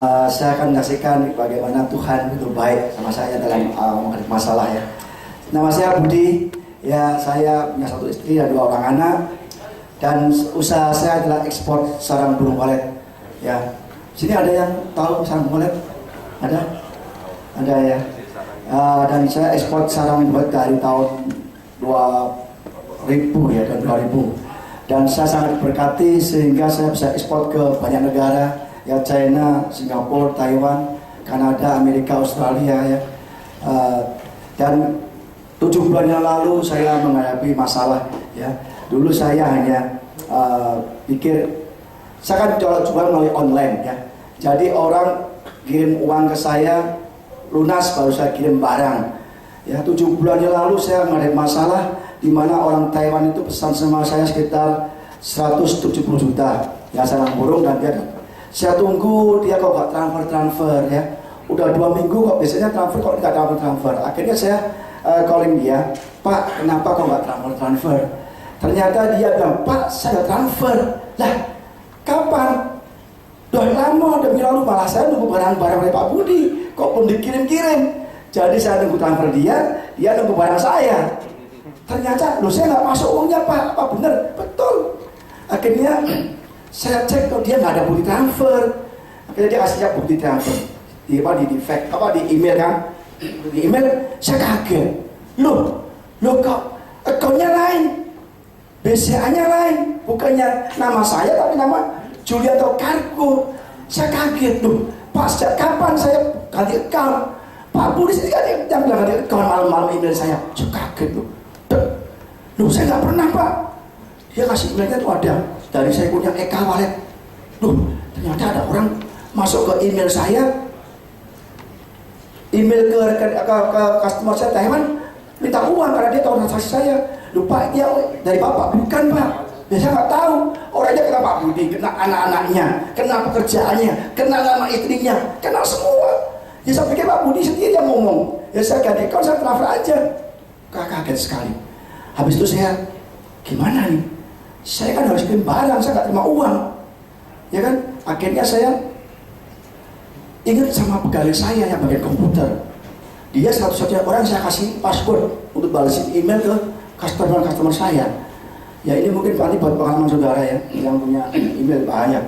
Saya akan menyaksikan bagaimana Tuhan itu baik sama saya dalam menghadapi masalah ya. Nama saya Budi, ya saya punya satu istri dan 2 orang anak, dan usaha saya adalah ekspor sarang burung walet. Ya, sini ada yang tahu sarang burung walet? Ada ya. Dan saya ekspor sarang burung walet dari tahun 2000 ya, dan 2000. Dan saya sangat diberkati sehingga saya bisa ekspor ke banyak negara. Ya, China, Singapura, Taiwan, Kanada, Amerika, Australia ya. Dan 7 bulan yang lalu saya menghadapi masalah ya. Dulu saya hanya pikir saya kan jual melalui online ya. Jadi orang kirim uang ke saya lunas baru saya kirim barang. Ya, 7 bulan yang lalu saya menghadapi masalah di mana orang Taiwan itu pesan sama saya sekitar 170 juta ya sarang burung, dan dia saya tunggu dia kok nggak transfer ya. Udah 2 minggu kok biasanya transfer, kok nggak transfer. Akhirnya saya calling dia, Pak, kenapa kok nggak transfer? Ternyata dia bilang, Pak, saya transfer. Lah, kapan? Udah lama, udah lalu, malah saya nunggu barang-barang dari Pak Budi, kok belum dikirim-kirim. Jadi saya nunggu transfer dia nunggu barang saya. Ternyata, loh, saya nggak masuk uangnya, Pak. Apa bener? Betul. Akhirnya saya cek kok dia nggak ada bukti transfer. Akhirnya dia kasih bukti transfer di email kan. Di email saya kaget. Loh kok akunnya lain, BCA-nya lain, bukannya nama saya tapi nama Julianto Kargo. Saya kaget. Loh, Pak, sejak kapan saya ganti account? Pak Budi sih yang bilang ganti account malam-malam email saya. Saya kaget loh. Loh, saya nggak pernah, Pak. Dia kasih emailnya tuh ada dari saya punya e-wallet. Loh, ternyata ada orang masuk ke email saya, email ke customer saya Taiwan, minta uang karena dia tahu transaksi saya. Lupa dia dari Bapak, bukan Pak. Ya saya nggak tahu. Orangnya kena Pak Budi, kena anak-anaknya, kena pekerjaannya, kena nama istrinya, kena semua. Ya saya pikir Pak Budi sendiri yang ngomong. Ya saya ganti account, saya transfer aja. Kaget sekali. Habis itu saya, gimana nih? Saya kan harus kirim barang, saya nggak terima uang, ya kan? Akhirnya saya ingat sama pegawai saya yang bagian komputer. Dia satu-satunya orang saya kasih password untuk balasin email ke customer saya. Ya ini mungkin nanti buat pengalaman saudara ya, yang punya email banyak.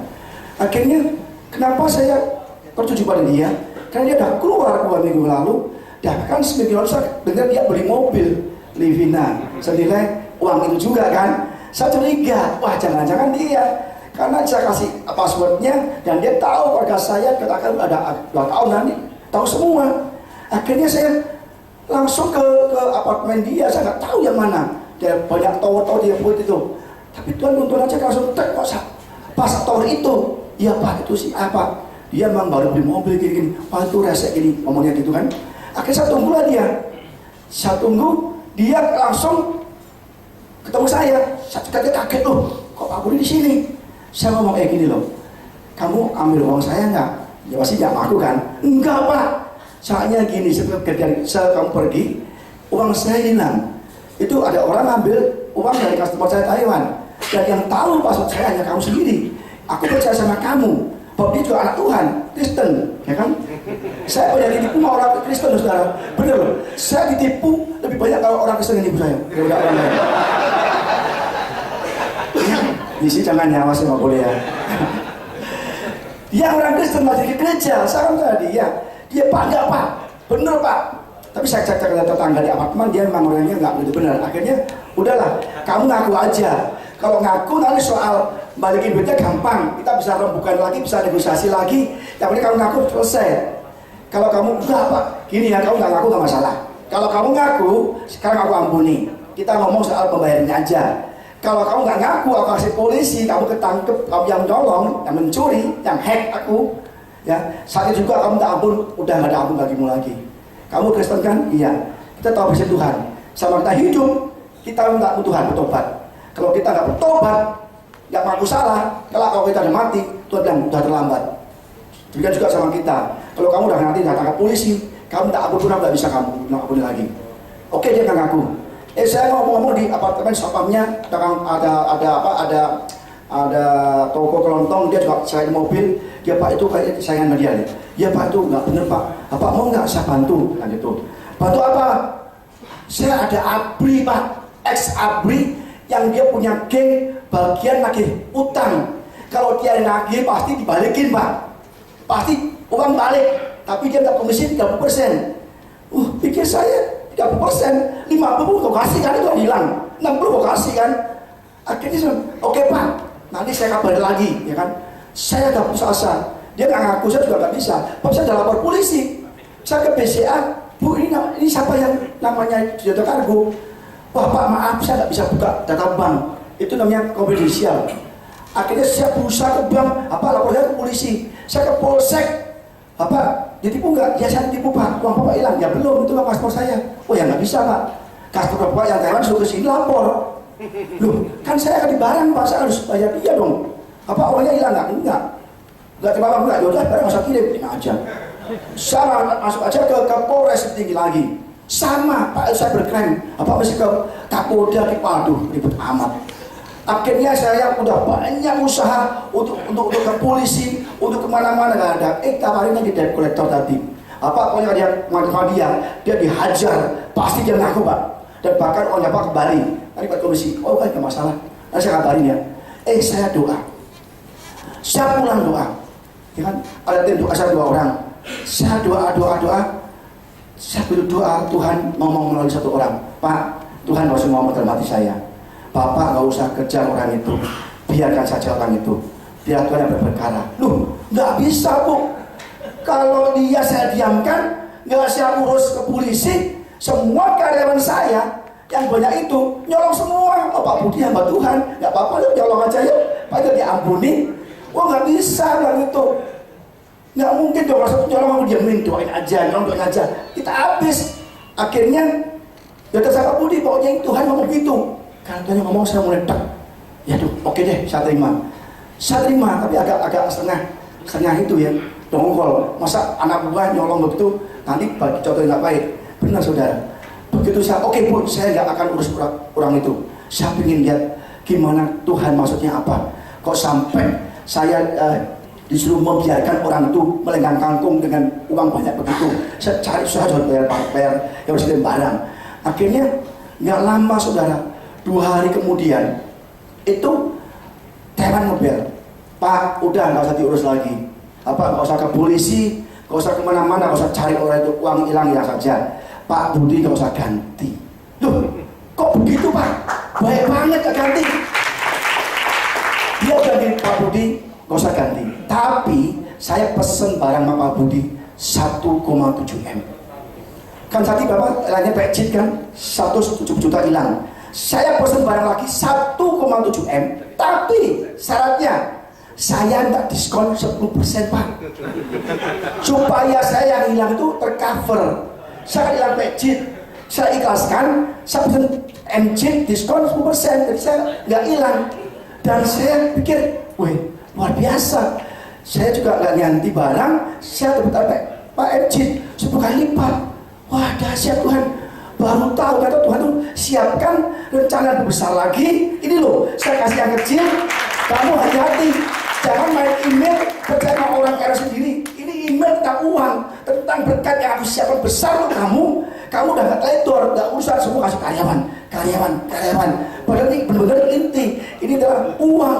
Akhirnya kenapa saya tertuju pada dia? Karena dia udah keluar 2 minggu lalu, dan kan seminggu lalu saya dengar dia beli mobil Livina senilai uang itu juga kan. Saya curiga, wah jangan-jangan dia, karena saya kasih passwordnya dan dia tahu keluarga saya katakan ada 2 tahun nanti, tahu semua. Akhirnya saya langsung ke apartemen dia, saya nggak tahu yang mana. Dia banyak tower dia buat itu, tapi Tuhan tuntun aja langsung tek kok pas tower itu, iya Pak itu sih apa? Dia memang baru beli mobil gini-gini, wah itu resek gini, ngomongnya gitu kan. Akhirnya saya tunggulah dia, dia langsung ketemu saya kaget loh, kok Pak Budi di sini? Saya ngomong gini loh, kamu ambil uang saya nggak? Ya pasti nggak ngaku kan? Enggak Pak, soalnya gini, kamu pergi, uang saya hilang. Itu ada orang ambil uang dari customer saya Taiwan, dan yang tahu password saya hanya kamu sendiri. Aku percaya sama kamu, Bob dia juga anak Tuhan, Kristen, ya kan? Saya banyak ditipu sama orang Kristen, saudara. Bener loh, saya ditipu lebih banyak kalau orang Kristen yang nipu saya daripada orang lain. Di sini jangan nyawa sih, nggak boleh ya. Dia orang Kristen masih ke gereja, salam saya dia bangga Pak, bener Pak. Tapi saya cek tetangga di apartemen, dia memang orangnya nggak begitu benar. Akhirnya udahlah, kamu ngaku aja. Kalau ngaku nanti soal balikin duitnya gampang, kita bisa rembukan lagi, bisa negosiasi lagi. Yang penting kamu ngaku selesai. Kalau kamu enggak Pak, gini ya, kamu nggak ngaku nggak masalah. Kalau kamu ngaku, sekarang aku ampuni. Kita ngomong soal pembayarannya aja. Kalau kamu nggak ngaku, aku kasih polisi, kamu ketangkep, kamu yang nyolong, yang mencuri, yang hack aku, ya. Saat itu juga kamu tak ampun, udah nggak ada ampun bagimu lagi. Kamu Kristen kan? Iya. Kita tahu bersih Tuhan. Sama kita hidup, kita minta Tuhan bertobat. Kalau kita nggak bertobat, nggak mengaku salah, kalau kita udah mati, Tuhan bilang udah terlambat. Demikian juga sama kita. Kalau kamu udah nanti tangkap polisi, kamu tak ampun Tuhan, nggak bisa kamu ampuni lagi. Oke, dia nggak ngaku. Saya ngomong-ngomong di apartemen satpamnya, ada toko kelontong, dia juga selain mobil, Ya Pak, itu kayak sayangan dia. Ya Pak, itu nggak bener Pak. Apa mau nggak saya bantu? Kan gitu. Bantu apa? Saya ada ABRI Pak, ex ABRI yang dia punya geng bagian nagih utang. Kalau dia nagih pasti dibalikin Pak, pasti uang balik. Tapi dia nggak komisi 30%. Pikir saya 30%, 50 kau kasih kan, itu hilang. 60 kau kasih kan. Akhirnya saya, oke Pak, nanti saya kabarin lagi, ya kan. Saya udah putus asa. Dia nggak ngaku, saya juga nggak bisa. Pak, saya udah lapor polisi. Saya ke BCA, Bu, ini siapa yang namanya Jota Kargo? Wah Pak, maaf, saya nggak bisa buka data bank. Itu namanya konfidensial. Akhirnya saya berusaha ke bank, lapor saya ke polisi. Saya ke polsek, ditipu nggak? Ya saya ditipu Pak, uang Bapak hilang. Ya belum, itu paspor saya. Oh ya nggak bisa Pak. Paspor Bapak yang Taiwan suruh kesini lapor. Loh, kan saya akan dibarang Pak, saya harus bayar dia dong. Uangnya hilang nggak? Nggak terima Pak, enggak. Yaudah, barang masa kirim, ini aja. Sama masuk aja ke Polres tinggi lagi. Sama Pak, saya berklaim. Masih ke Kapolda, waduh, ribet amat. Akhirnya saya udah banyak usaha untuk ke polisi, untuk kemana-mana nggak ada. Kabarin aja debt collector tadi. Pokoknya dia dihajar, pasti dia ngaku Pak. Dan bahkan orangnya Pak kembali. Tadi Pak Komisi, nggak masalah. Nanti saya kabarin ya. Saya doa. Saya pulang doa. Ya kan? Ada tim doa saya 2 orang. Saya doa. Saya berdoa Tuhan ngomong melalui 1 orang. Pak, Tuhan harus ngomong dalam hati saya. Bapak nggak usah kejar orang itu, biarkan saja orang itu, biar Tuhan yang berperkara. Loh, nggak bisa Bu. Kalau dia saya diamkan, nggak saya urus ke polisi, semua karyawan saya yang banyak itu nyolong semua. Pak Budi hamba Tuhan, nggak apa-apa, nyolong aja ya, Pak itu diampuni. Wah nggak bisa bilang itu, nggak mungkin dong. Kalau satu nyolong aku diamin, doain aja, kita habis. Akhirnya ya terserah Pak Budi, pokoknya Tuhan ngomong gitu. Kalau Tuhan ngomong saya mulai tak, ya tuh oke deh, saya terima, tapi agak setengah itu ya, dongkol. Masa anak buah nyolong begitu, nanti bagi contoh yang nggak baik. Benar saudara. Begitu saya, oke Bu, saya nggak akan urus orang itu. Saya ingin lihat gimana Tuhan maksudnya apa. Kok sampai saya disuruh membiarkan orang itu melenggang kangkung dengan uang banyak begitu. Saya cari usaha jual bayar yang harus barang. Akhirnya nggak lama saudara. 2 hari kemudian itu Taiwan ngobel, Pak udah nggak usah diurus lagi, nggak usah ke polisi, nggak usah kemana-mana, nggak usah cari orang itu, uang hilang ya saja, Pak Budi nggak usah ganti. Loh, kok begitu Pak? Baik banget gak ganti. Dia ganti Pak Budi nggak usah ganti, tapi saya pesen barang sama Pak Budi 1,7 M. Kan tadi Bapak lainnya pecit kan, 1,7 juta hilang. Saya pesen barang lagi 1,7 M, tapi syaratnya saya tidak diskon 10% Pak, supaya saya yang hilang itu tercover. Saya hilang pecit, saya ikhlaskan, saya pesen MJ diskon 10%, jadi saya nggak hilang. Dan saya pikir, wih luar biasa, saya juga nggak ganti barang, saya dapat Pak MJ 10 kali lipat. Wah dahsyat Tuhan. Baru tahu kata Tuhan tuh siapkan rencana besar lagi. Ini loh, saya kasih yang kecil, kamu hati-hati, jangan main email percaya orang kaya sendiri. Ini email tentang uang, tentang berkat yang aku siapkan besar loh kamu udah gak teledor, gak usah semua kasih karyawan. Padahal ini benar-benar inti, ini adalah uang.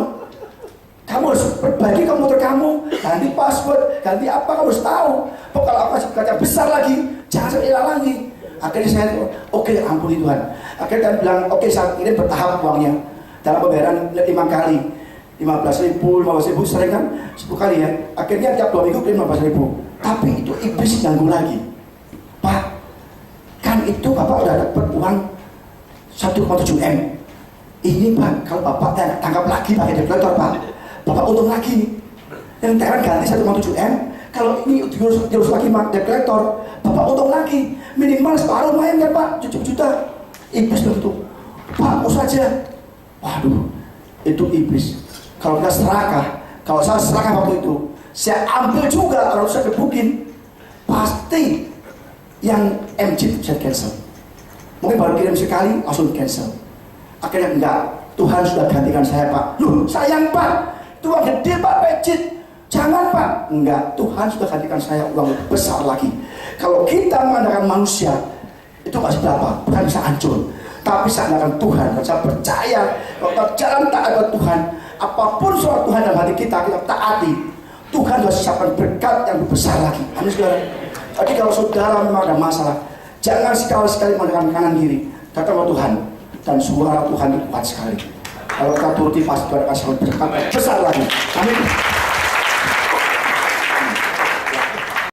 Kamu harus berbagi komputer kamu, ganti password, ganti apa, kamu harus tahu. Kalau aku kasih berkat yang besar lagi, jangan sampai hilang lagi. Akhirnya saya, oke, ampuni Tuhan. Akhirnya dia bilang, oke, saat ini bertahap uangnya. Dalam pembayaran 5 kali, 15.000, 15.000 sering kan, 10 kali ya. Akhirnya tiap 2 minggu 15.000. Tapi itu iblis ganggu lagi. Pak, kan itu Bapak udah dapat uang 1,7 M. Ini Pak, kalau Bapak tangkap lagi pakai debt collector Pak, Bapak untung lagi. Yang Taiwan ganti 1,7 M. Kalau ini diurus lagi debt collector, Bapak untung lagi. Minimal separuh main kan Pak, 7 juta. Iblis begitu, Pak urus aja. Waduh, itu iblis. Kalau kita serakah, kalau saya serakah waktu itu, saya ambil juga, kalau saya gebukin, pasti yang MJ bisa cancel. Mungkin baru kirim sekali, langsung cancel. Akhirnya enggak, Tuhan sudah gantikan saya Pak. Loh sayang Pak, itu uang gede Pak, pecit. Jangan Pak, enggak, Tuhan sudah kasihkan saya uang lebih besar lagi. Kalau kita mengandalkan manusia, itu nggak seberapa, Tuhan bisa hancur. Tapi saya andalkan Tuhan, dan saya percaya kalau kita jalan taat kepada Tuhan, apapun suara Tuhan dalam hati kita, kita taati. Tuhan sudah siapkan berkat yang lebih besar lagi. Amin saudara. Jadi kalau saudara memang ada masalah, jangan sekali-sekali mengandalkan kanan kiri. Kata Tuhan, dan suara Tuhan itu kuat sekali. Kalau kita turuti pasti Tuhan akan selalu berkat besar lagi. Amin.